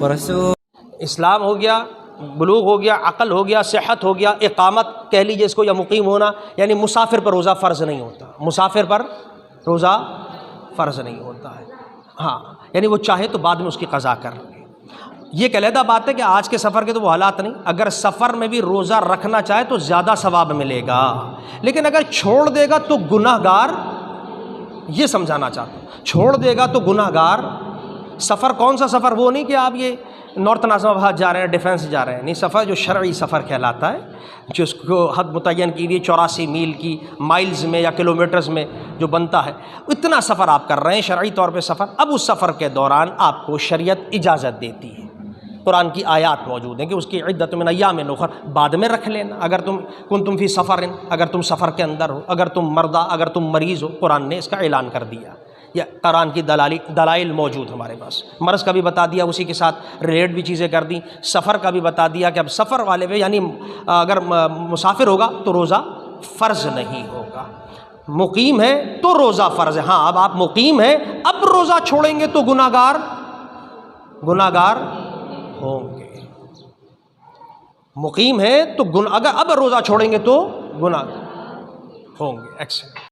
ورسول اسلام ہو گیا، بلوغ ہو گیا، عقل ہو گیا، صحت ہو گیا، اقامت کہہ لیجیے اس کو، یا مقیم ہونا، یعنی مسافر پر روزہ فرض نہیں ہوتا، مسافر پر روزہ فرض نہیں ہوتا ہے، ہاں یعنی وہ چاہے تو بعد میں اس کی قضا کر لے۔ یہ ایک علیحدہ بات ہے کہ آج کے سفر کے تو وہ حالات نہیں، اگر سفر میں بھی روزہ رکھنا چاہے تو زیادہ ثواب ملے گا، لیکن اگر چھوڑ دے گا تو گناہ گار، یہ سمجھانا چاہتا ہوں، چھوڑ دے گا تو گناہ گار۔ سفر کون سا سفر؟ وہ نہیں کہ آپ یہ نارتھ نازم آباد جا رہے ہیں، ڈیفینس جا رہے ہیں، نہیں، سفر جو شرعی سفر کہلاتا ہے، جس کو حد متعین کی ہوئی 84 میل کی، مائلز میں یا کلومیٹرز میں جو بنتا ہے، اتنا سفر آپ کر رہے ہیں شرعی طور پہ سفر۔ اب اس سفر کے دوران آپ کو شریعت اجازت دیتی ہے، قرآن کی آیات موجود ہیں کہ اس کی عدت من ایام اخر، بعد میں رکھ لینا، اگر تم کنتم فی سفر، اگر تم سفر کے اندر ہو، اگر تم مردہ، اگر تم مریض ہو، قرآن نے اس کا اعلان کر دیا، یا قرآن کی دلائل موجود ہمارے پاس، مرض کا بھی بتا دیا، اسی کے ساتھ ریلیٹ بھی چیزیں کر دیں، سفر کا بھی بتا دیا کہ اب سفر والے پہ یعنی اگر مسافر ہوگا تو روزہ فرض نہیں ہوگا، مقیم ہے تو روزہ فرض ہے۔ ہاں اب آپ مقیم ہیں، اب روزہ چھوڑیں گے تو گناہ گار ہوں گے، مقیم ہے تو اگر اب روزہ چھوڑیں گے تو گناہ ہوں گے۔ ایکسلنٹ۔